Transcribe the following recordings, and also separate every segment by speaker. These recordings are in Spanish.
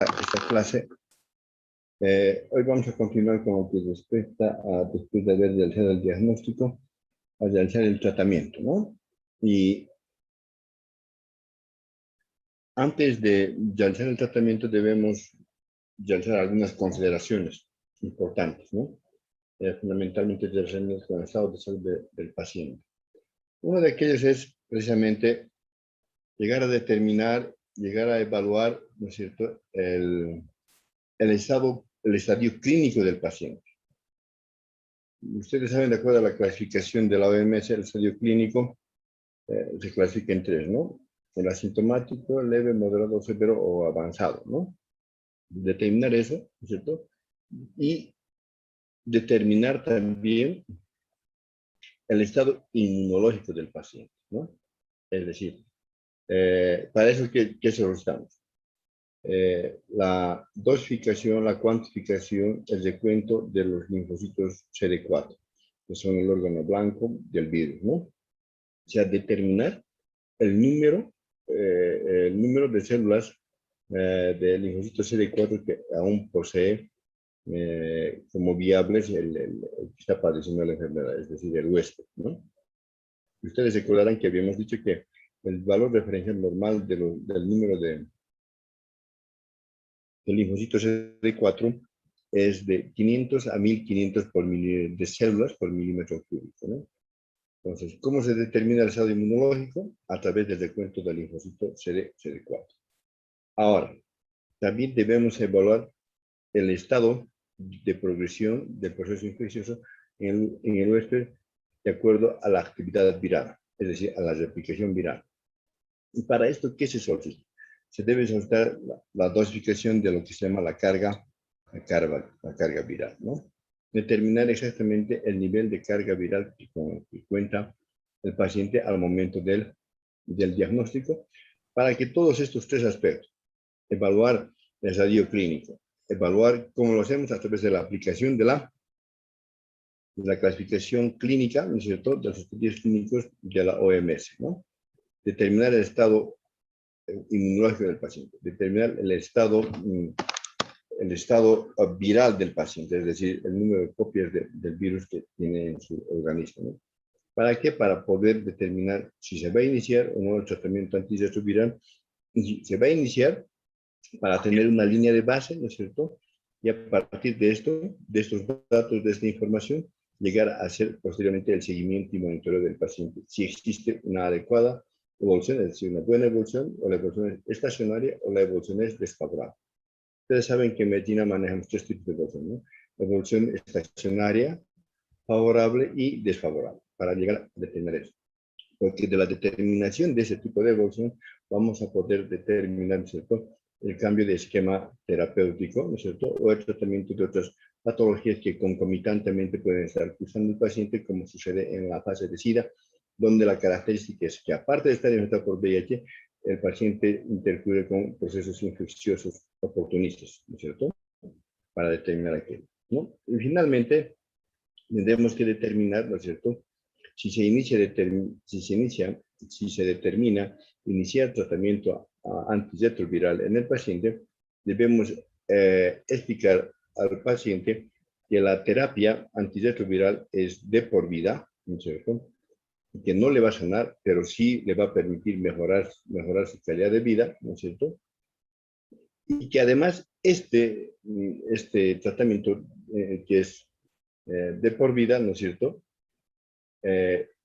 Speaker 1: esta clase. Hoy vamos a continuar con lo que respecta a, después de haber realizado el diagnóstico, a realizar el tratamiento, ¿no? Y antes de realizar el tratamiento debemos realizar algunas consideraciones importantes, ¿no? Fundamentalmente relacionadas con el estado de salud del paciente. Uno de aquellos es precisamente llegar a determinar, llegar a evaluar, ¿no es cierto?, el estadio clínico del paciente. Ustedes saben, de acuerdo a la clasificación de la OMS, el estadio clínico se clasifica en tres, ¿no? El asintomático, leve, moderado, severo o avanzado, ¿no? Determinar eso, ¿no es cierto? Y determinar también el estado inmunológico del paciente, ¿no? Es decir, para eso, ¿qué solicitamos? La dosificación, la cuantificación, el recuento de los linfocitos CD4, que son el órgano blanco del virus, ¿no? O sea, determinar el número de células del linfocito CD4 que aún posee como viables el que está padeciendo la enfermedad, es decir, el huésped, ¿no? Ustedes recordarán que habíamos dicho que el valor referencial normal del número de linfocitos CD4 es de 500 a 1500 de células por milímetro cúbico, ¿no? Entonces, ¿cómo se determina el estado inmunológico? A través del recuento del linfocito CD4. Ahora, también debemos evaluar el estado de progresión del proceso infeccioso en el huésped de acuerdo a la actividad viral, es decir, a la replicación viral. Y para esto, ¿qué se solicita? Se debe solicitar la dosificación de lo que se llama la carga viral, ¿no? Determinar exactamente el nivel de carga viral que cuenta el paciente al momento del diagnóstico, para que todos estos tres aspectos, evaluar el estadio clínico, evaluar cómo lo hacemos a través de la aplicación de la clasificación clínica, ¿no es cierto?, de los estudios clínicos de la OMS, ¿no? Determinar el estado inmunológico del paciente, determinar el estado viral del paciente, es decir, el número de copias del virus que tiene en su organismo, ¿no? ¿Para qué? Para poder determinar si se va a iniciar o no el tratamiento antirretroviral. Y se va a iniciar para tener una línea de base, ¿no es cierto? Y a partir de esto, de estos datos, de esta información, llegar a hacer posteriormente el seguimiento y monitoreo del paciente. Si existe una adecuada evolución, es decir, una buena evolución, o la evolución es estacionaria o la evolución es desfavorable. Ustedes saben que en medicina manejamos tres tipos de evolución, ¿no? Evolución estacionaria, favorable y desfavorable, para llegar a determinar eso. Porque de la determinación de ese tipo de evolución vamos a poder determinar, ¿no es cierto?, el cambio de esquema terapéutico, ¿no es cierto?, o el tratamiento de otras patologías que concomitantemente pueden estar cursando el paciente, como sucede en la fase de SIDA, donde la característica es que, aparte de estar infectado por VIH, el paciente interfiere con procesos infecciosos oportunistas, ¿no es cierto?, para determinar aquello, ¿no? Y finalmente, tendremos que determinar, ¿no es cierto?, si se determina iniciar tratamiento antirretroviral en el paciente, debemos explicar al paciente que la terapia antirretroviral es de por vida, ¿no es cierto?, que no le va a sanar, pero sí le va a permitir mejorar su calidad de vida, ¿no es cierto?, y que además este tratamiento que es de por vida, ¿no es cierto?,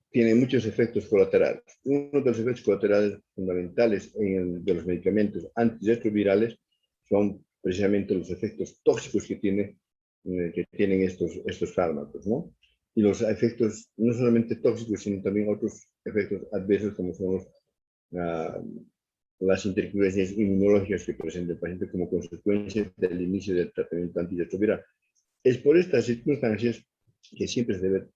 Speaker 1: tiene muchos efectos colaterales. Uno de los efectos colaterales fundamentales de los medicamentos antirretrovirales son precisamente los efectos tóxicos que tienen estos fármacos, ¿no? Y los efectos no solamente tóxicos, sino también otros efectos adversos, como son las interferencias inmunológicas que presenta el paciente como consecuencia del inicio del tratamiento antirretroviral. Es por estas circunstancias que siempre se debe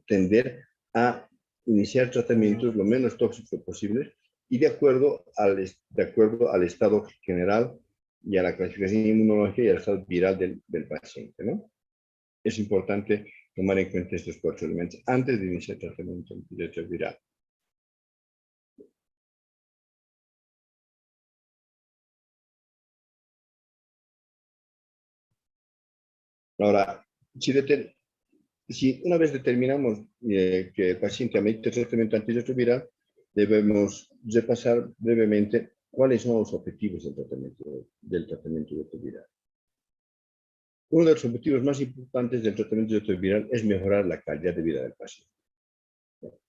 Speaker 1: tender a iniciar tratamientos lo menos tóxicos posible y de acuerdo al estado general y a la clasificación inmunológica y al estado viral del paciente, ¿no? Es importante tomar en cuenta estos cuatro elementos antes de iniciar tratamiento antirretroviral. Ahora, si una vez determinamos que el paciente amerita tratamiento antirretroviral, debemos repasar brevemente cuáles son los objetivos del tratamiento retroviral. Uno de los objetivos más importantes del tratamiento retroviral es mejorar la calidad de vida del paciente.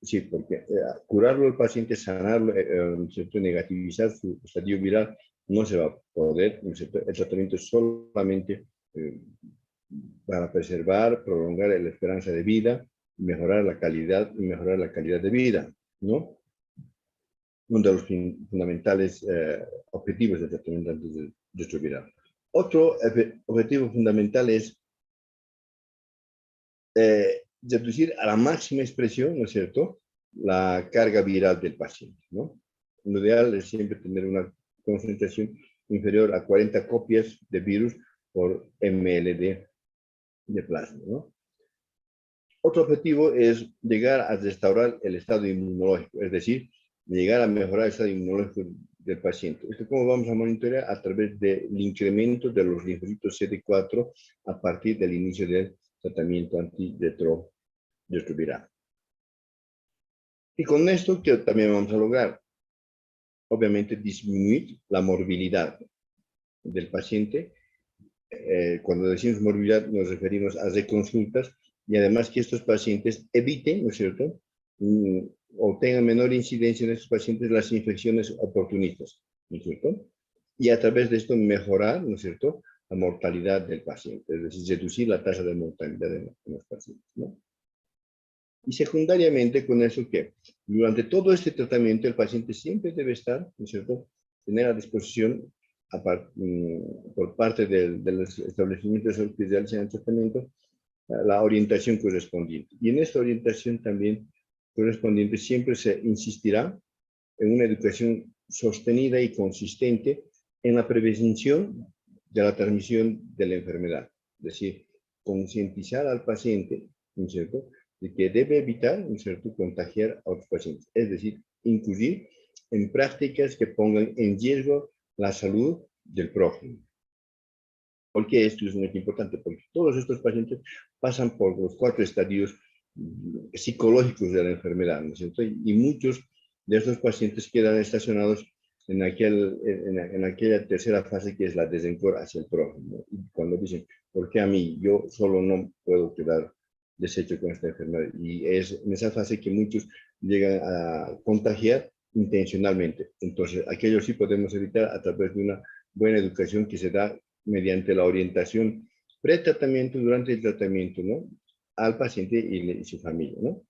Speaker 1: Sí, porque curarlo al paciente, sanarlo, negativizar su estadio viral, no se va a poder. El tratamiento es solamente para preservar, prolongar la esperanza de vida, mejorar la calidad de vida, ¿no? Uno de los fundamentales objetivos del tratamiento antirretroviral. Otro objetivo fundamental es reducir a la máxima expresión, ¿no es cierto?, la carga viral del paciente, ¿no? Lo ideal es siempre tener una concentración inferior a 40 copias de virus por ml de plasma, ¿no? Otro objetivo es llegar a restaurar el estado inmunológico, es decir, llegar a mejorar el estado inmunológico del paciente. ¿Esto cómo vamos a monitorear? A través del incremento de los linfocitos CD4 a partir del inicio del tratamiento antirretroviral. Y con esto, ¿qué también vamos a lograr? Obviamente, disminuir la morbilidad del paciente. Cuando decimos morbilidad, nos referimos a reconsultas y además que estos pacientes eviten, ¿no es cierto?, o tengan menor incidencia en estos pacientes las infecciones oportunistas, ¿no es cierto? Y a través de esto mejorar, ¿no es cierto?, la mortalidad del paciente, es decir, reducir la tasa de mortalidad de los pacientes, ¿no? Y secundariamente con eso que durante todo este tratamiento el paciente siempre debe estar, ¿no es cierto?, tener a disposición por parte de los establecimientos hospitalarios en el tratamiento la orientación correspondiente. Y en esta orientación también correspondiente siempre se insistirá en una educación sostenida y consistente en la prevención de la transmisión de la enfermedad. Es decir, concientizar al paciente, ¿no es cierto?, de que debe evitar, ¿no es cierto?, contagiar a otros pacientes. Es decir, incluir en prácticas que pongan en riesgo la salud del prójimo. ¿Por qué esto es muy importante? Porque todos estos pacientes pasan por los 4 estadios psicológicos de la enfermedad, ¿no es cierto? Y muchos de estos pacientes quedan estacionados en aquella tercera fase que es la desencor hacia el prójimo. Y cuando dicen, ¿por qué a mí? Yo solo no puedo quedar deshecho con esta enfermedad. Y es en esa fase que muchos llegan a contagiar intencionalmente. Entonces, aquello sí podemos evitar a través de una buena educación que se da mediante la orientación pre-tratamiento, durante el tratamiento, ¿no?, al paciente y su familia, ¿no?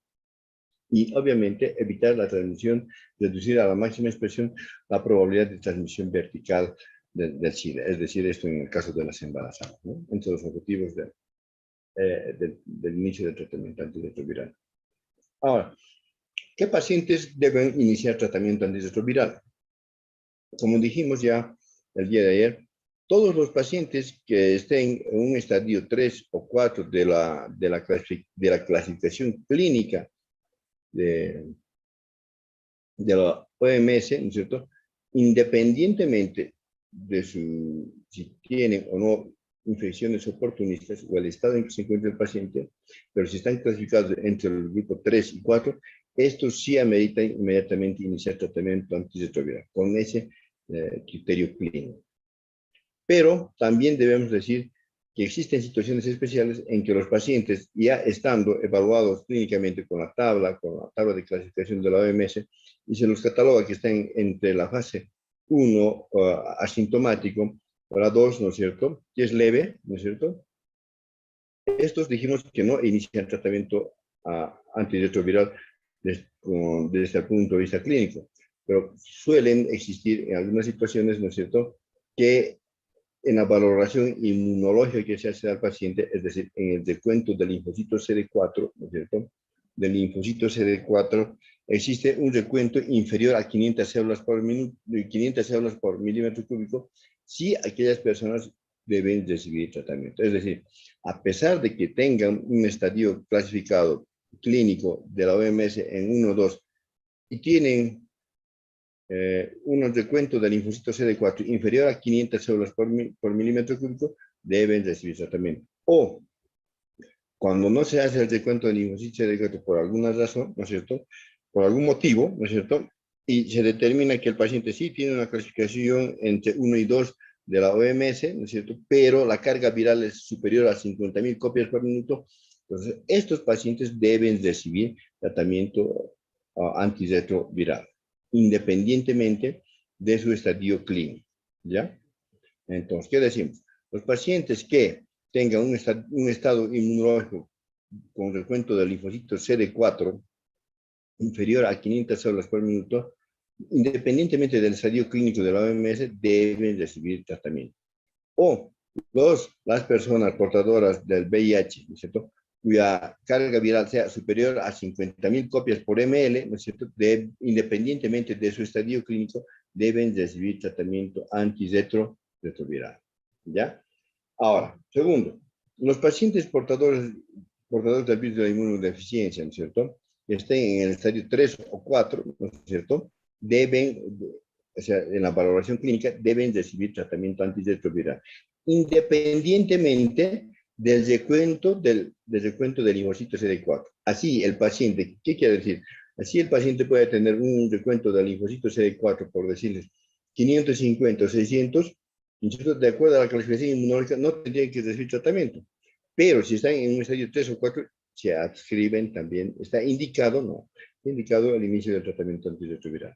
Speaker 1: Y obviamente evitar la transmisión, reducir a la máxima expresión la probabilidad de transmisión vertical del SIDA, es decir, esto en el caso de las embarazadas, ¿no?, entre los objetivos del inicio del tratamiento antirretroviral. Ahora, ¿qué pacientes deben iniciar tratamiento antirretroviral? Como dijimos ya el día de ayer, todos los pacientes que estén en un estadio 3 o 4 de la clasificación clínica de la OMS, ¿no es cierto?, independientemente de si tienen o no infecciones oportunistas o el estado en que se encuentra el paciente, pero si están clasificados entre el grupo 3 y 4, estos sí ameritan inmediatamente iniciar tratamiento antirretroviral con ese criterio clínico. Pero también debemos decir que existen situaciones especiales en que los pacientes, ya estando evaluados clínicamente con la tabla de clasificación de la OMS, y se los cataloga que están entre la fase 1 asintomático, o la 2, ¿no es cierto?, que es leve, ¿no es cierto? Estos dijimos que no inician tratamiento antirretroviral desde el punto de vista clínico, pero suelen existir en algunas situaciones, ¿no es cierto?, que en la valoración inmunológica que se hace al paciente, es decir, en el descuento del linfocito CD4, ¿no es cierto?, del linfocito CD4, existe un recuento inferior a 500 células por minuto, 500 células por milímetro cúbico, si aquellas personas deben recibir tratamiento. Es decir, a pesar de que tengan un estadio clasificado clínico de la OMS en 1 o 2 y tienen un recuento del linfocito CD4 inferior a 500 células por milímetro cúbico, deben recibir tratamiento. O Cuando no se hace el recuento de linfocitos CD4 por alguna razón, ¿no es cierto? Por algún motivo, ¿no es cierto? Y se determina que el paciente sí tiene una clasificación entre 1 y 2 de la OMS, ¿no es cierto? Pero la carga viral es superior a 50.000 copias por minuto. Entonces, estos pacientes deben recibir tratamiento antirretroviral, independientemente de su estadio clínico, ¿ya? Entonces, ¿qué decimos? Los pacientes que tengan un estado inmunológico con recuento de linfocitos CD4 inferior a 500 células por minuto, independientemente del estadio clínico de la OMS, deben recibir tratamiento. O las personas portadoras del VIH, ¿no es cierto?, cuya carga viral sea superior a 50.000 copias por ml, ¿no es cierto?, independientemente de su estadio clínico, deben recibir tratamiento antirretroviral. ¿Ya? Ahora, segundo, los pacientes portadores del virus de la inmunodeficiencia, ¿no es cierto?, que estén en el estadio 3 o 4, ¿no es cierto?, deben, o sea, en la valoración clínica, deben recibir tratamiento antirretroviral, independientemente del recuento del linfocitos CD4. Así, el paciente, ¿qué quiere decir? Así el paciente puede tener un recuento de linfocitos CD4, por decirles, 550 o 600, de acuerdo a la clasificación inmunológica, no tendrían que recibir tratamiento. Pero si están en un estadio 3 o 4, se adscriben también, está indicado, no, indicado el inicio del tratamiento antirretroviral.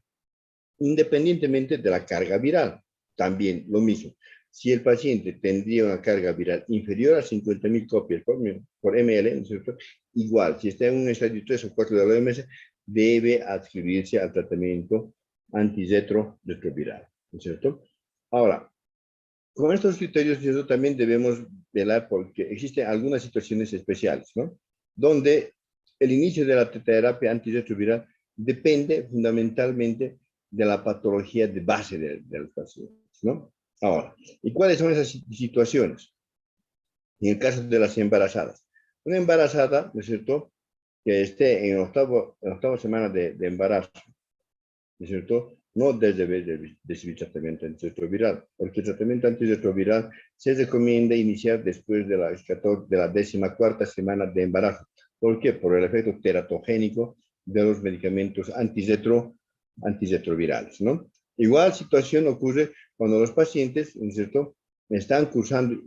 Speaker 1: Independientemente de la carga viral, también lo mismo. Si el paciente tendría una carga viral inferior a 50.000 copias por ml, ¿no es cierto?, igual, si está en un estadio 3 o 4 de la OMS, debe adscribirse al tratamiento antirretroviral, ¿no es cierto? Ahora, con estos criterios también debemos velar porque existen algunas situaciones especiales, ¿no?, donde el inicio de la terapia antirretroviral depende fundamentalmente de la patología de base del paciente, ¿no? Ahora, ¿y cuáles son esas situaciones? En el caso de las embarazadas. Una embarazada, ¿no es cierto?, que esté en la octava semana de embarazo, ¿no es cierto?, no debe recibir tratamiento antirretroviral, porque el tratamiento antirretroviral se recomienda iniciar después de la 14ª semana de embarazo. ¿Por qué? Por el efecto teratogénico de los medicamentos antirretrovirales, ¿no? Igual situación ocurre cuando los pacientes, ¿no es cierto?, están cursando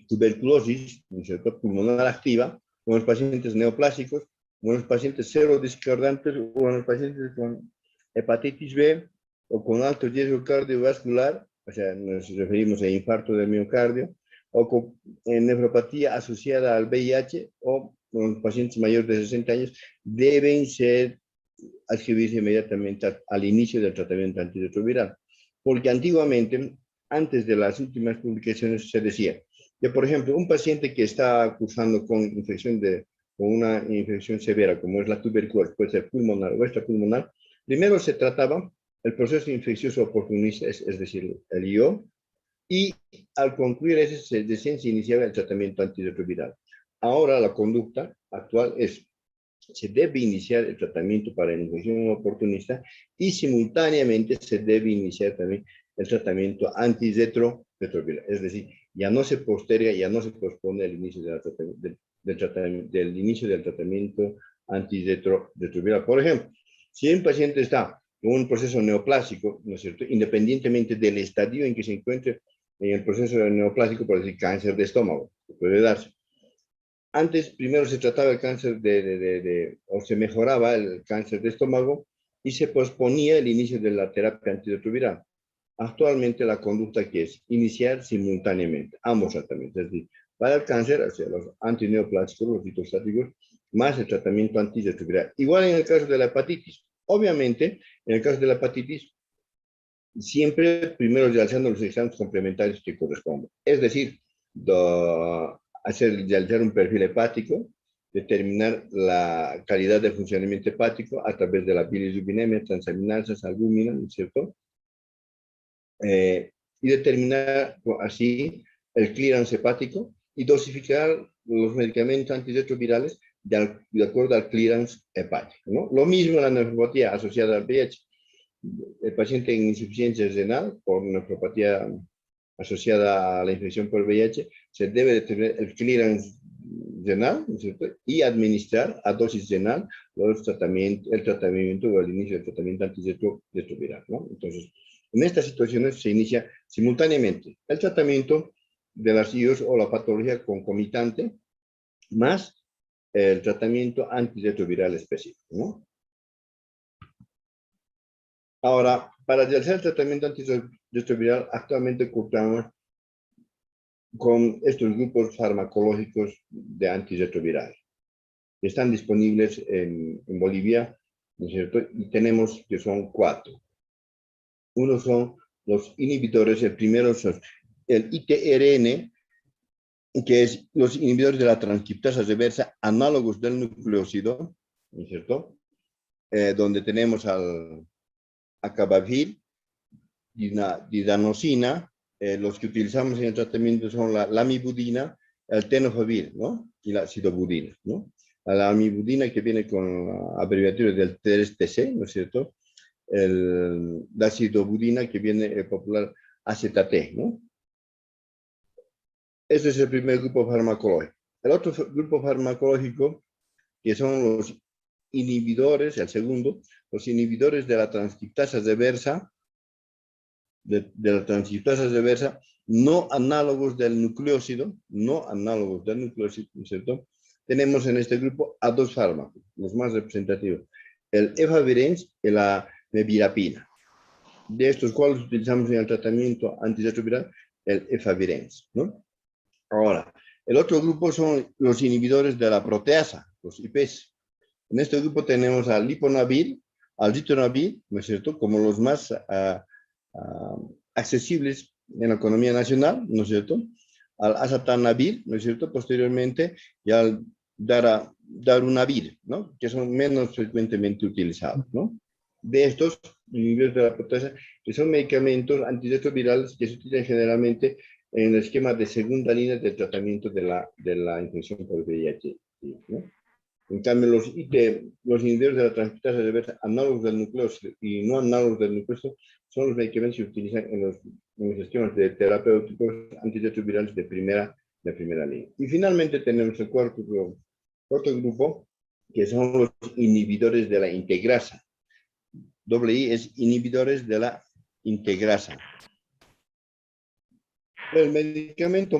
Speaker 1: tuberculosis, ¿no es cierto?, pulmonar activa, con los pacientes neoplásicos, con los pacientes serodiscordantes o con los pacientes con hepatitis B o con alto riesgo cardiovascular, o sea, nos referimos a infarto del miocardio, o con nefropatía asociada al VIH o con los pacientes mayores de 60 años, deben adscribirse inmediatamente al inicio del tratamiento antirretroviral. Porque antiguamente, antes de las últimas publicaciones, se decía que, por ejemplo, un paciente que está cursando con una infección severa, como es la tuberculosis, puede ser pulmonar o extrapulmonar, primero se trataba el proceso infeccioso oportunista, es decir, el IO, y al concluir ese se iniciaba el tratamiento antirretroviral. Ahora la conducta actual se debe iniciar el tratamiento para la infección oportunista y simultáneamente se debe iniciar también el tratamiento antirretroviral. Es decir, ya no se posterga, ya no se pospone el inicio del inicio del tratamiento antirretroviral. Por ejemplo, si un paciente está en un proceso neoplásico, ¿no es cierto?, independientemente del estadio en que se encuentre en el proceso neoplásico, por decir cáncer de estómago, que puede darse. Antes, primero se trataba el cáncer o se mejoraba el cáncer de estómago y se posponía el inicio de la terapia antirretroviral. Actualmente la conducta que es iniciar simultáneamente ambos tratamientos, es decir, para el cáncer, o sea, los antineoplásicos, los citostáticos, más el tratamiento antirretroviral. Igual en el caso de la hepatitis. Obviamente, en el caso de la hepatitis, siempre primero realizando los exámenes complementarios que corresponden. Es decir, realizar un perfil hepático, determinar la calidad de funcionamiento hepático a través de la bilirrubinemia, transaminasas, albúmina, ¿no es cierto? Y determinar así el clearance hepático y dosificar los medicamentos antirretrovirales de acuerdo al clearance hepático, ¿no? Lo mismo la nefropatía asociada al VIH. El paciente en insuficiencia renal por nefropatía asociada a la infección por VIH, se debe de tener el clearance renal, ¿no es cierto? Y administrar a dosis renal el tratamiento o el inicio del tratamiento antirretroviral, ¿no? Entonces, en estas situaciones se inicia simultáneamente el tratamiento de las IOS o la patología concomitante más el tratamiento antirretroviral específico, ¿no? Ahora, para realizar el tratamiento antirretroviral, actualmente contamos con estos grupos farmacológicos de antirretroviral que están disponibles en Bolivia, ¿no es cierto? Y tenemos que son 4. Uno son los inhibidores, el primero son el ITRN, que es los inhibidores de la transcriptasa reversa, análogos del nucleócido, ¿no es cierto? Donde tenemos al acabavir, didanosina, los que utilizamos en el tratamiento son la lamivudina, el tenofovir, ¿no? Y la acidobudina, ¿no? La lamivudina que viene con la abreviatura del 3TC, ¿no es cierto? La acidobudina que viene popular AZT, ¿no? Ese es el primer grupo farmacológico. El otro grupo farmacológico, que son los inhibidores, el segundo, los inhibidores de la transcriptasa reversa, de la transcriptasa reversa, no análogos del nucleócido, ¿no es cierto? Tenemos en este grupo a 2 fármacos, los más representativos, el efavirenz y la nevirapina. De estos cuales utilizamos en el tratamiento antirretroviral, el efavirenz, ¿no? Ahora, el otro grupo son los inhibidores de la proteasa, los IPs. En este grupo tenemos al liponavir, al ritonavir, ¿no es cierto?, como los más accesibles en la economía nacional, ¿no es cierto?, al azatanavir, ¿no es cierto?, posteriormente, y al darunavir, ¿no?, que son menos frecuentemente utilizados, ¿no? De estos inhibidores de la proteasa, que son medicamentos antirretrovirales que se utilizan generalmente en el esquema de segunda línea de tratamiento de la infección por VIH, ¿no? En cambio, los inhibidores de la transcriptasa reversa análogos del nucleócido y no análogos del nucleócido son los medicamentos que se utilizan en los esquemas de terapéuticos antirretrovirales de primera línea. Y finalmente tenemos el cuarto grupo, que son los inhibidores de la integrasa. I es inhibidores de la integrasa. El medicamento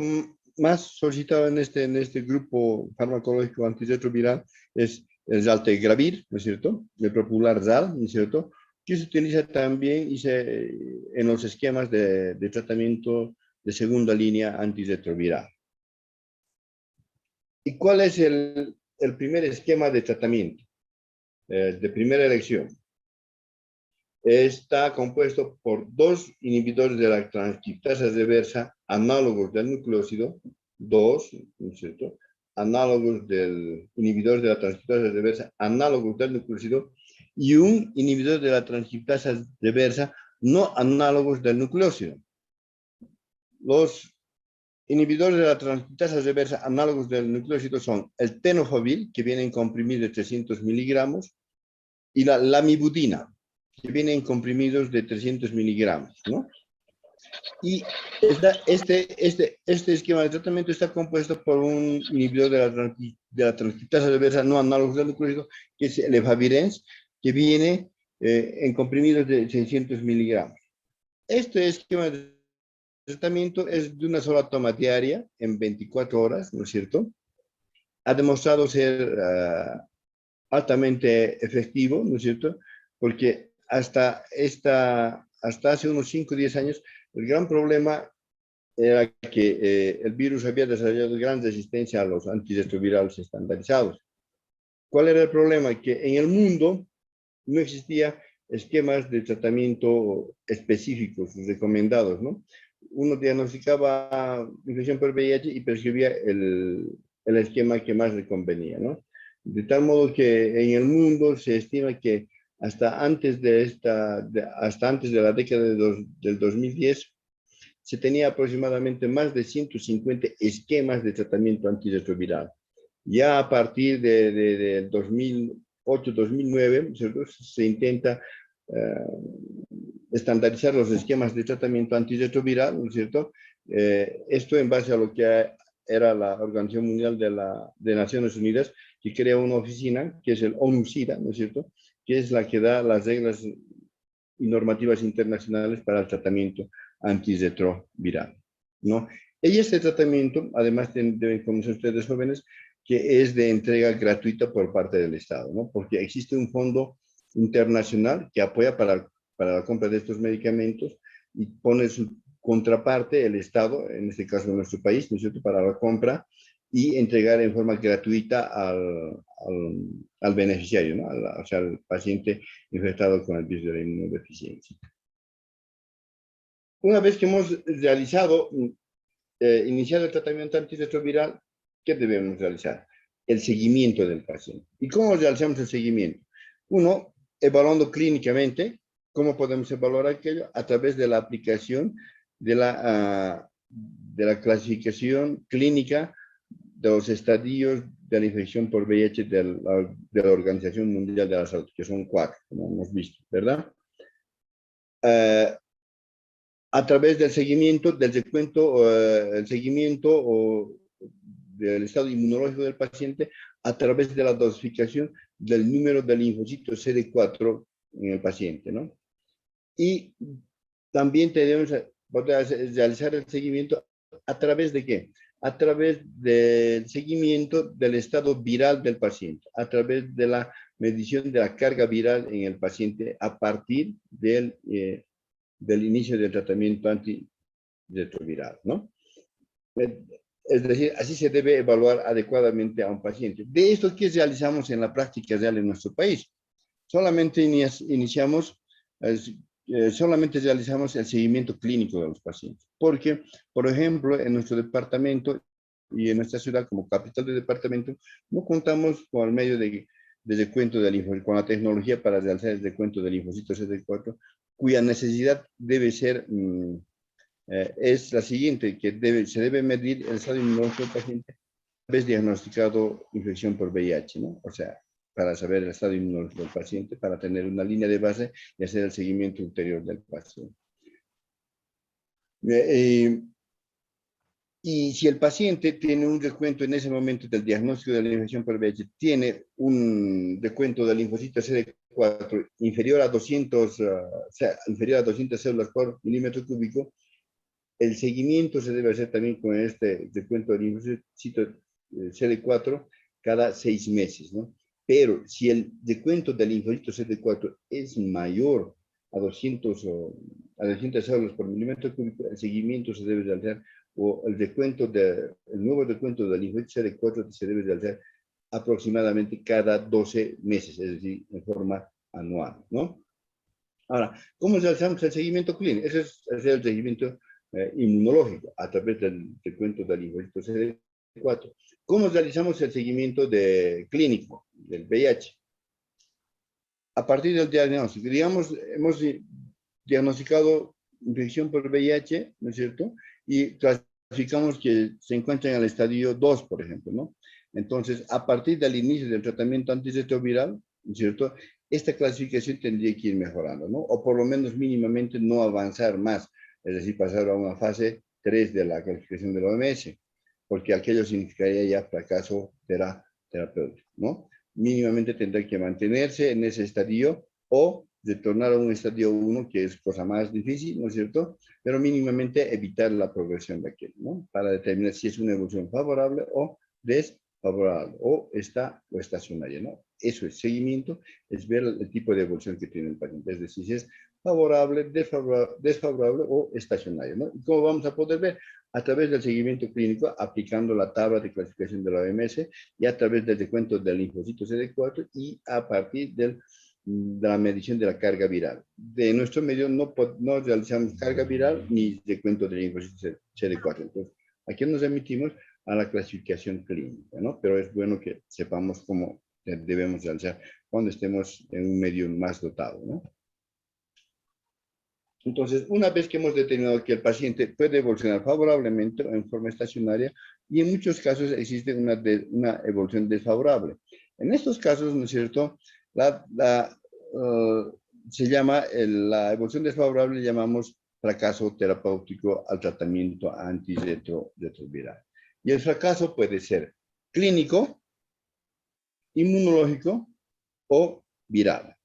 Speaker 1: más solicitado en este grupo farmacológico antirretroviral es el raltegravir, ¿no es cierto? El popular RAL, ¿no es cierto? Que se utiliza también en los esquemas de tratamiento de segunda línea antirretroviral. ¿Y cuál es el primer esquema de tratamiento? De primera elección. Está compuesto por 2 inhibidores de la transcriptasa reversa análogos del nucleócido, 2, ¿no es cierto?, análogos del inhibidor de la transcriptasa reversa análogos del nucleócido, y un inhibidor de la transcriptasa reversa no análogos del nucleócido. Los inhibidores de la transcriptasa reversa análogos del nucleócido son el tenofovir, que viene en comprimido de 300 miligramos, y la lamivudina, que vienen comprimidos de 300 miligramos, ¿no? Y este esquema de tratamiento está compuesto por un inhibidor de la transcriptasa reversa no análogos del nucleócido, que es el efavirenz, que viene en comprimidos de 600 miligramos. Este esquema de tratamiento es de una sola toma diaria en 24 horas, ¿no es cierto? Ha demostrado ser altamente efectivo, ¿no es cierto? Porque hasta hace unos 5 o 10 años, el gran problema era que el virus había desarrollado gran resistencia a los antirretrovirales estandarizados. ¿Cuál era el problema? Que en el mundo no existía esquemas de tratamiento específicos, recomendados, ¿no? Uno diagnosticaba infección por VIH y prescribía el esquema que más le convenía, ¿no? De tal modo que en el mundo se estima que hasta antes de la década del 2010, se tenía aproximadamente más de 150 esquemas de tratamiento antirretroviral. Ya a partir del 2008-2009, se intenta estandarizar los esquemas de tratamiento antirretroviral, ¿no es cierto? Esto en base a lo que era la Organización Mundial de Naciones Unidas, que crea una oficina, que es el ONU-SIDA, ¿no es cierto?, que es la que da las reglas y normativas internacionales para el tratamiento antirretroviral, ¿no? Y este tratamiento, además, deben conocer ustedes jóvenes, que es de entrega gratuita por parte del Estado, ¿no? Porque existe un fondo internacional que apoya para la compra de estos medicamentos y pone su contraparte el Estado, en este caso de nuestro país, ¿no es cierto?, para la compra y entregar en forma gratuita al beneficiario, ¿no? O sea, al paciente infectado con el virus de la inmunodeficiencia. Una vez que hemos realizado, iniciado el tratamiento antirretroviral, ¿qué debemos realizar? El seguimiento del paciente. ¿Y cómo realizamos el seguimiento? Uno, evaluando clínicamente. ¿Cómo podemos evaluar aquello? A través de la aplicación de la clasificación clínica de los estadios de la infección por VIH de la Organización Mundial de la Salud, que son 4, como hemos visto, ¿verdad? A través del seguimiento, del recuento, el seguimiento del estado inmunológico del paciente, a través de la dosificación del número de linfocitos CD4 en el paciente, ¿no? Y también tenemos realizar el seguimiento a través de ¿qué? A través del seguimiento del estado viral del paciente, a través de la medición de la carga viral en el paciente a partir del inicio del tratamiento antirretroviral, ¿no? Es decir, así se debe evaluar adecuadamente a un paciente. De esto, ¿qué realizamos en la práctica real en nuestro país? Solamente solamente realizamos el seguimiento clínico de los pacientes. Porque, por ejemplo, en nuestro departamento y en nuestra ciudad como capital de departamento, no contamos con el medio de recuento de linfocitos, con la tecnología para realizar el recuento de linfocitos CD4, cuya necesidad debe ser, es la siguiente, que se debe medir el estado inmunológico del paciente una vez diagnosticado infección por VIH, ¿no? O sea, para saber el estado inmunológico del paciente, para tener una línea de base y hacer el seguimiento ulterior del paciente. Y si el paciente tiene un recuento en ese momento del diagnóstico de la infección por VIH, tiene un recuento del linfocito CD4 inferior a 200, inferior a 200 células por milímetro cúbico, el seguimiento se debe hacer también con este recuento del linfocito CD4 cada 6 meses, ¿no? Pero si el recuento del linfocito CD4 es mayor a 200 células por milímetro cúbico, el seguimiento se debe realizar, o el nuevo recuento del linfocito CD4 se debe realizar aproximadamente cada 12 meses, es decir, en forma anual, ¿no? Ahora, ¿cómo realizamos el seguimiento clínico? Ese es el seguimiento inmunológico a través del recuento del linfocito CD4. ¿Cómo realizamos el seguimiento clínico del VIH? A partir del diagnóstico, digamos, hemos diagnosticado infección por VIH, ¿no es cierto? Y clasificamos que se encuentra en el estadio 2, por ejemplo, ¿no? Entonces, a partir del inicio del tratamiento antirretroviral, ¿no es cierto?, esta clasificación tendría que ir mejorando, ¿no? O por lo menos mínimamente no avanzar más, es decir, pasar a una fase 3 de la clasificación de la OMS, porque aquello significaría ya fracaso terapéutico, ¿no? Mínimamente tendrá que mantenerse en ese estadio o retornar a un estadio 1, que es cosa más difícil, ¿no es cierto? Pero mínimamente evitar la progresión de aquel, ¿no? Para determinar si es una evolución favorable o desfavorable, o estacionaria, ¿no? Eso es seguimiento, es ver el tipo de evolución que tiene el paciente, es decir, si es favorable, desfavorable o estacionario, ¿no? ¿Y cómo vamos a poder ver? A través del seguimiento clínico, aplicando la tabla de clasificación de la OMS y a través del recuento del linfocito CD4 y a partir de la medición de la carga viral. De nuestro medio no realizamos carga viral ni recuento del linfocito CD4. Entonces, aquí nos remitimos a la clasificación clínica, ¿no? Pero es bueno que sepamos cómo debemos realizar cuando estemos en un medio más dotado, ¿no? Entonces, una vez que hemos determinado que el paciente puede evolucionar favorablemente en forma estacionaria, y en muchos casos existe una evolución desfavorable. En estos casos, ¿no es cierto?, se llama, la evolución desfavorable llamamos fracaso terapéutico al tratamiento antirretroviral. Y el fracaso puede ser clínico, inmunológico o viral.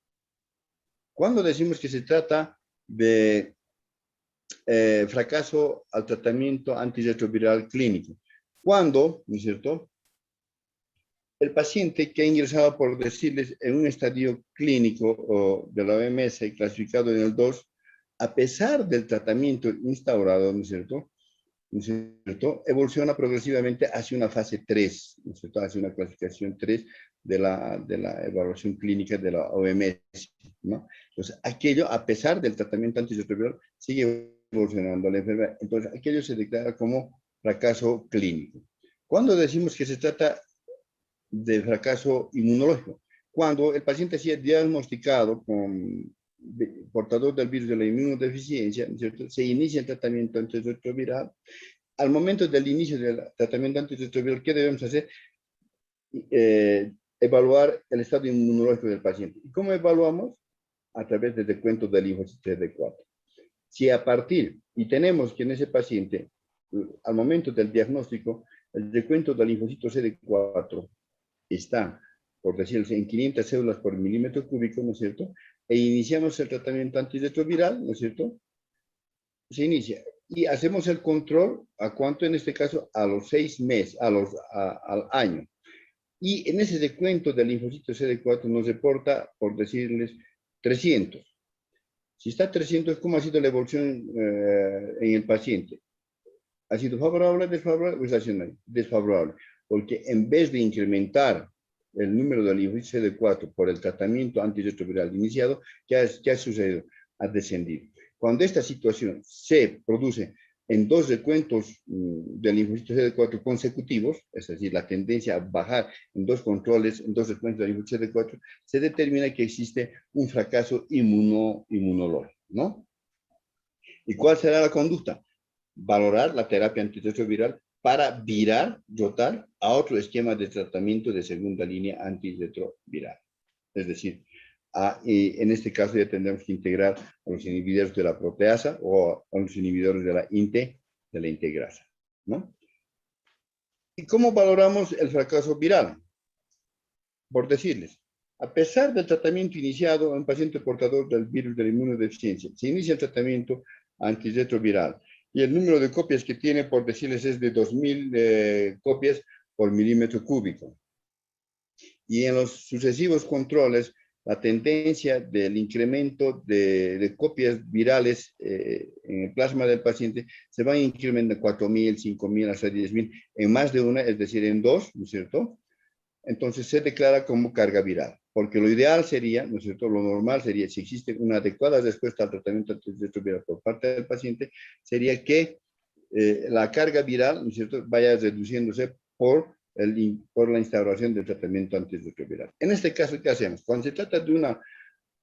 Speaker 1: Cuando decimos que se trata de fracaso al tratamiento antirretroviral clínico, cuando, ¿no es cierto?, el paciente que ha ingresado, por decirles, en un estadio clínico de la OMS clasificado en el 2, a pesar del tratamiento instaurado, ¿no es cierto?, ¿no es cierto?, evoluciona progresivamente hacia una fase 3, ¿no es cierto?, hacia una clasificación 3 de la evaluación clínica de la OMS, ¿no? Entonces, aquello, a pesar del tratamiento antirretroviral, sigue evolucionando la enfermedad. Entonces, aquello se declara como fracaso clínico. Cuando decimos que se trata de fracaso inmunológico, cuando el paciente ha sido diagnosticado con portador del virus de la inmunodeficiencia, ¿no es cierto?, se inicia el tratamiento antirretroviral. Al momento del inicio del tratamiento antirretroviral, ¿qué debemos hacer? Evaluar el estado inmunológico del paciente. ¿Y cómo evaluamos? A través del descuento del linfocito CD4. Si a partir, y tenemos que en ese paciente, al momento del diagnóstico, el descuento del linfocito CD4 está, por decirlo, en 500 células por milímetro cúbico, ¿no es cierto?, e iniciamos el tratamiento antirretroviral, ¿no es cierto?, se inicia. Y hacemos el control, ¿a cuánto? En este caso, a los 6 meses, al año. Y en ese descuento del linfocito CD4 nos reporta, por decirles, 300. Si está 300, ¿cómo ha sido la evolución en el paciente? ¿Ha sido favorable, desfavorable o estacionario? Desfavorable. Porque en vez de incrementar el número de linfocitos CD4 por el tratamiento antirretroviral iniciado, ¿qué ha sucedido? Ha descendido. Cuando esta situación se produce en dos recuentos de linfocitos CD4 consecutivos, es decir, la tendencia a bajar en dos controles, en dos recuentos de linfocitos CD4, se determina que existe un fracaso inmunológico, ¿no? ¿Y cuál será la conducta? Valorar la terapia antirretroviral para virar, rotar a otro esquema de tratamiento de segunda línea antirretroviral. Es decir, en este caso ya tendremos que integrar a los inhibidores de la proteasa o a los inhibidores de la integrasa, ¿no? ¿Y cómo valoramos el fracaso viral? Por decirles, a pesar del tratamiento iniciado en paciente portador del virus de la inmunodeficiencia, se inicia el tratamiento antirretroviral y el número de copias que tiene, por decirles, es de 2000 copias por milímetro cúbico. Y en los sucesivos controles, la tendencia del incremento de copias virales en el plasma del paciente se va incrementando 4.000, 5.000, hasta 10.000, en más de una, es decir, en dos, ¿no es cierto? Entonces se declara como carga viral, porque lo ideal sería, ¿no es cierto?, lo normal sería, si existe una adecuada respuesta al tratamiento antirretroviral por parte del paciente, sería que la carga viral, ¿no es cierto?, vaya reduciéndose por la instauración del tratamiento antirretroviral. En este caso, ¿qué hacemos? Cuando se trata de una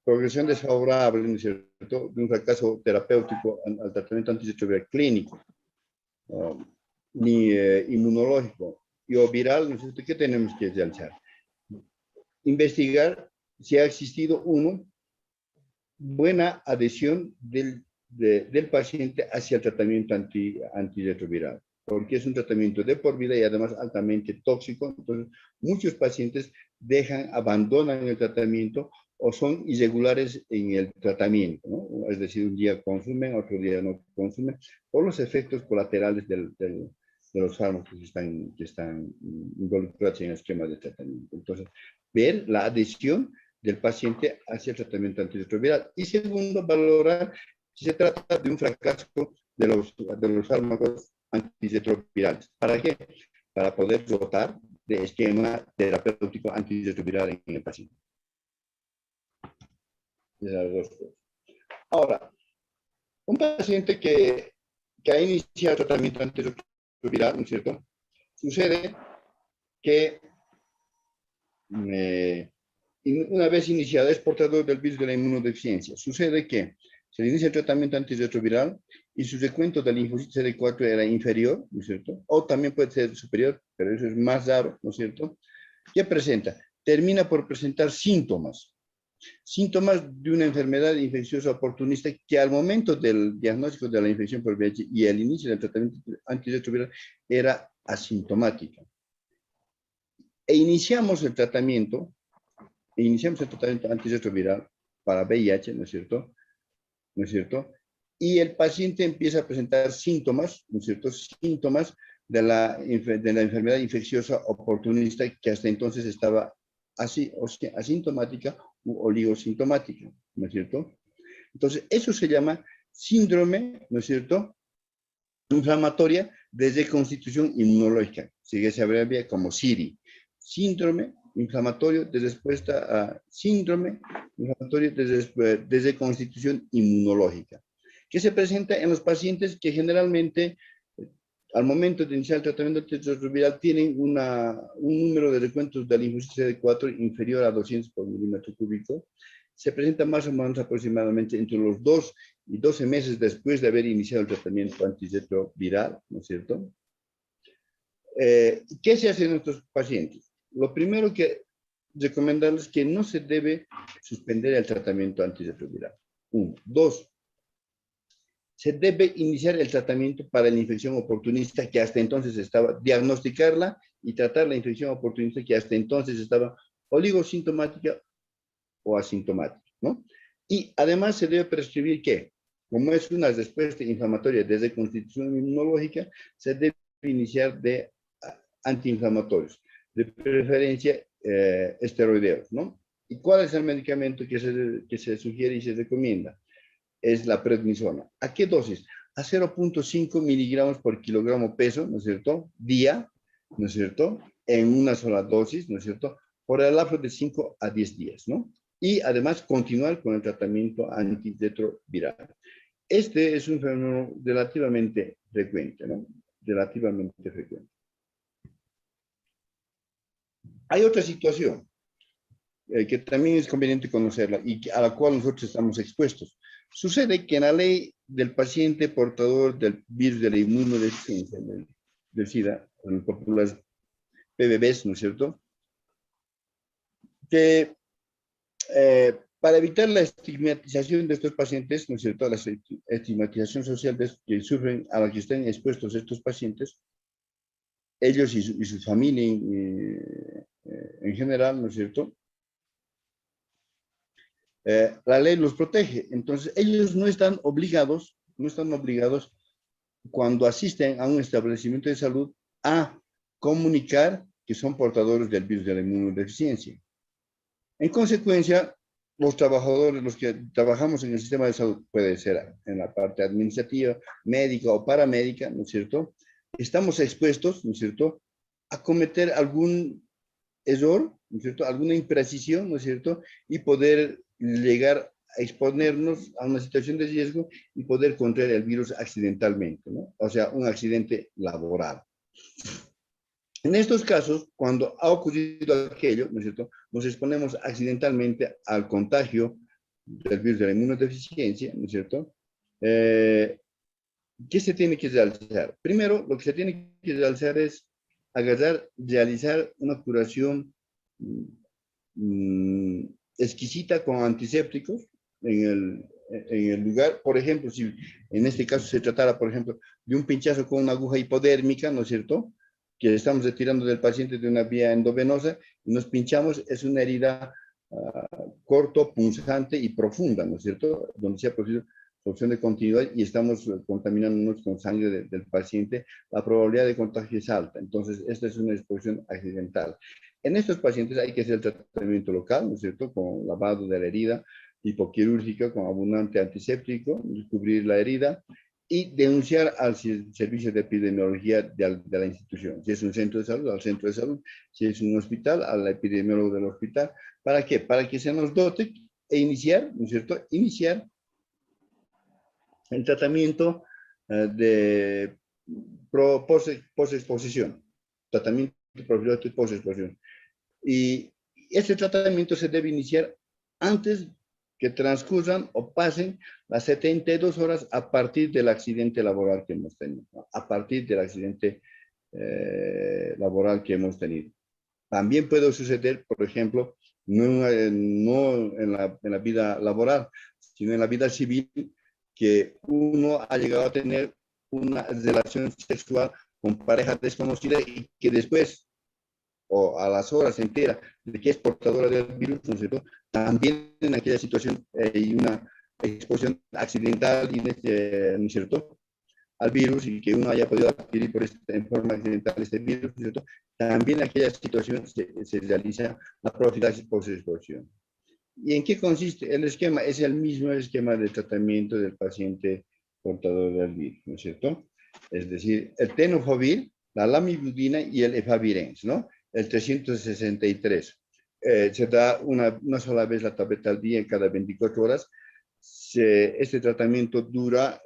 Speaker 1: progresión desfavorable, ¿no es cierto?, de un fracaso terapéutico al tratamiento antirretroviral clínico, ni inmunológico y o viral, ¿no es cierto?, ¿qué tenemos que realizar? Investigar si ha existido buena adhesión del paciente hacia el tratamiento antirretroviral, porque es un tratamiento de por vida y además altamente tóxico. Entonces, muchos pacientes abandonan el tratamiento o son irregulares en el tratamiento, ¿no? Es decir, un día consumen, otro día no consumen, por los efectos colaterales de los fármacos que están involucrados en el esquema de tratamiento. Entonces, ver la adhesión del paciente hacia el tratamiento antirretroviral. Y segundo, valorar si se trata de un fracaso de los fármacos antirretrovirales. ¿Para qué? Para poder dotar de esquema terapéutico antirretroviral en el paciente. De las dos cosas. Ahora, un paciente que ha iniciado tratamiento antirretroviral, ¿no es cierto?, sucede que una vez iniciado es portador del virus de la inmunodeficiencia. Sucede que se le inicia el tratamiento antirretroviral y su recuento del linfocito CD4 era inferior, ¿no es cierto?, o también puede ser superior, pero eso es más raro, ¿no es cierto? ¿Qué presenta? Termina por presentar síntomas. Síntomas de una enfermedad infecciosa oportunista que al momento del diagnóstico de la infección por VIH y el inicio del tratamiento antirretroviral era asintomática. Iniciamos el tratamiento antirretroviral para VIH, ¿no es cierto? ¿No es cierto? Y el paciente empieza a presentar síntomas, ¿no es cierto? Síntomas de la enfermedad infecciosa oportunista que hasta entonces estaba asintomática u oligosintomática, ¿no es cierto? Entonces, eso se llama síndrome, ¿no es cierto?, inflamatoria de reconstitución inmunológica, se abrevia como SIRI. Síndrome inflamatorio de respuesta a síndrome inflamatorio de reconstitución inmunológica, que se presenta en los pacientes que generalmente al momento de iniciar el tratamiento antirretroviral tienen un número de recuentos de linfocitos CD4 inferior a 200 por milímetro cúbico. Se presenta más o menos aproximadamente entre los 2 y 12 meses después de haber iniciado el tratamiento antirretroviral, ¿no es cierto? ¿Qué se hace en estos pacientes? Lo primero que recomendarles es que no se debe suspender el tratamiento antirretroviral. 1. 2. Se debe iniciar el tratamiento para la infección oportunista que hasta entonces estaba, diagnosticarla y tratar la infección oportunista que hasta entonces estaba oligosintomática o asintomática, ¿no? Y además se debe prescribir que, como es una respuesta inflamatoria de reconstitución inmunológica, se debe iniciar de antiinflamatorios, de preferencia esteroideos, ¿no? ¿Y cuál es el medicamento que se sugiere y se recomienda? Es la prednisona. ¿A qué dosis? A 0.5 miligramos por kilogramo peso, ¿no es cierto? Día, ¿no es cierto? En una sola dosis, ¿no es cierto? Por el lapso de 5 a 10 días, ¿no? Y además continuar con el tratamiento antirretroviral. Este es un fenómeno relativamente frecuente, ¿no? Relativamente frecuente. Hay otra situación que también es conveniente conocerla y a la cual nosotros estamos expuestos. Sucede que en la ley del paciente portador del virus de la inmunodeficiencia, del SIDA, en popular PBBs, ¿no es cierto?, que para evitar la estigmatización de estos pacientes, ¿no es cierto?, la estigmatización social que sufren, a la que están expuestos estos pacientes, ellos y su familia en general, ¿no es cierto?, la ley los protege. Entonces, ellos no están obligados cuando asisten a un establecimiento de salud a comunicar que son portadores del virus de la inmunodeficiencia. En consecuencia, los trabajadores, los que trabajamos en el sistema de salud, puede ser en la parte administrativa, médica o paramédica, ¿no es cierto?, estamos expuestos, ¿no es cierto?, a cometer algún error, ¿no es cierto?, alguna imprecisión, ¿no es cierto?, y poder llegar a exponernos a una situación de riesgo y poder contraer el virus accidentalmente, ¿no? O sea, un accidente laboral. En estos casos, cuando ha ocurrido aquello, ¿no es cierto?, nos exponemos accidentalmente al contagio del virus de la inmunodeficiencia, ¿no es cierto? ¿Qué se tiene que realizar? Primero, lo que se tiene que realizar es realizar una curación exquisita con antisépticos en el lugar. Por ejemplo, si en este caso se tratara, por ejemplo, de un pinchazo con una aguja hipodérmica, ¿no es cierto?, que estamos retirando del paciente de una vía endovenosa, y nos pinchamos, es una herida corto, punzante y profunda, ¿no es cierto?, donde se ha producido opción de continuidad y estamos contaminándonos con sangre del paciente, la probabilidad de contagio es alta. Entonces, esta es una exposición accidental. En estos pacientes hay que hacer el tratamiento local, ¿no es cierto?, con lavado de la herida, hipoquirúrgica, con abundante antiséptico, descubrir la herida y denunciar al servicio de epidemiología de la institución. Si es un centro de salud, al centro de salud. Si es un hospital, al epidemiólogo del hospital. ¿Para qué? Para que se nos dote e iniciar, ¿no es cierto?, iniciar el tratamiento de post-exposición, tratamiento profiláctico post-exposición. Y este tratamiento se debe iniciar antes que transcurran o pasen las 72 horas a partir del accidente laboral que hemos tenido, ¿no? A partir del accidente laboral que hemos tenido. También puede suceder, por ejemplo, no en la vida laboral, sino en la vida civil, que uno ha llegado a tener una relación sexual con pareja desconocida y que después, o a las horas se entera de que es portadora del virus, ¿no es cierto? También en aquella situación hay una exposición accidental, ¿no es cierto?, al virus, y que uno haya podido adquirir en forma accidental este virus, ¿no es cierto? También en aquella situación se realiza la profilaxis post-exposición. ¿Y en qué consiste? El esquema es el mismo esquema de tratamiento del paciente portador del virus, ¿no es cierto? Es decir, el tenofovir, la lamivudina y el efavirenz, ¿no? El 363. Se da una sola vez la tableta al día en cada 24 horas. Este tratamiento dura,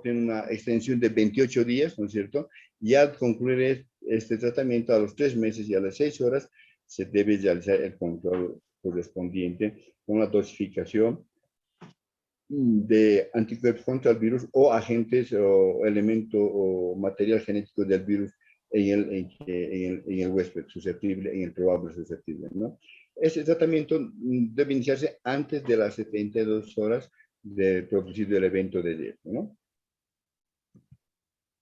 Speaker 1: tiene una extensión de 28 días, ¿no es cierto? Y al concluir este tratamiento, a los 3 meses y a las 6 horas, se debe realizar el control correspondiente con la dosificación de anticuerpos contra el virus o agentes o elementos o material genético del virus en el huésped susceptible, en el probable susceptible, ¿no? Este tratamiento debe iniciarse antes de las 72 horas de producido el evento de riesgo, ¿no?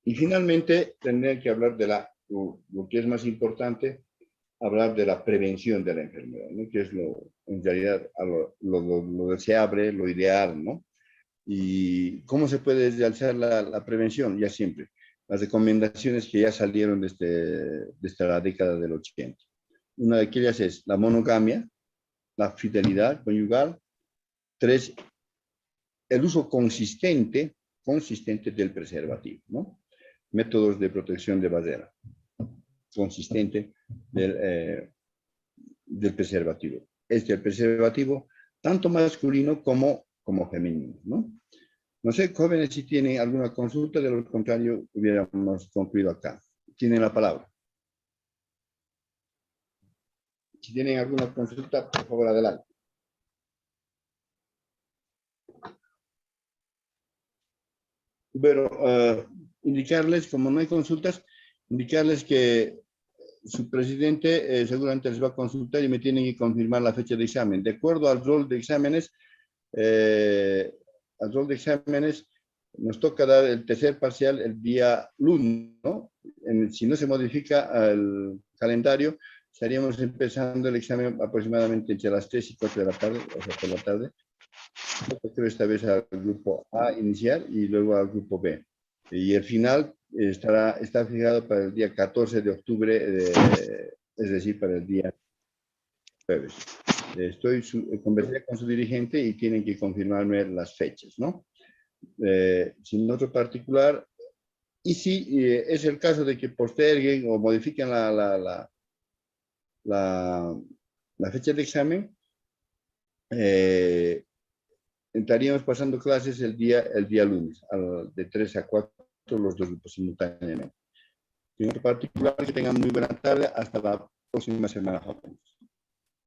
Speaker 1: Y finalmente, tendría que hablar de lo que es más importante, hablar de la prevención de la enfermedad, ¿no? Que es en realidad lo deseable, lo ideal, ¿no? ¿Y cómo se puede realizar la prevención? Ya siempre. Las recomendaciones que ya salieron desde la década del 80. Una de aquellas es la monogamia, la fidelidad conyugal. 3, el uso consistente del preservativo, ¿no? Métodos de protección de barrera consistente del preservativo. El preservativo tanto masculino como femenino, ¿no? No sé, jóvenes, si tienen alguna consulta, de lo contrario, hubiéramos concluido acá. Tienen la palabra. Si tienen alguna consulta, por favor, adelante. Pero indicarles, como no hay consultas, indicarles que su presidente seguramente les va a consultar y me tienen que confirmar la fecha de examen. De acuerdo al rol de exámenes, nos toca dar el tercer parcial el día lunes, ¿no? Si no se modifica el calendario, estaríamos empezando el examen aproximadamente entre las 3 y 4 de la tarde, o sea, por la tarde. Creo esta vez al grupo A inicial y luego al grupo B. Y el final está fijado para el día 14 de octubre, es decir, para el día jueves. Conversé con su dirigente y tienen que confirmarme las fechas, ¿no? Sin otro particular, y si es el caso de que posterguen o modifiquen la fecha de examen, estaríamos pasando clases el día lunes, de 3 a 4, los dos grupos simultáneamente. En otro particular, que tengan muy buena tarde, hasta la próxima semana, jóvenes.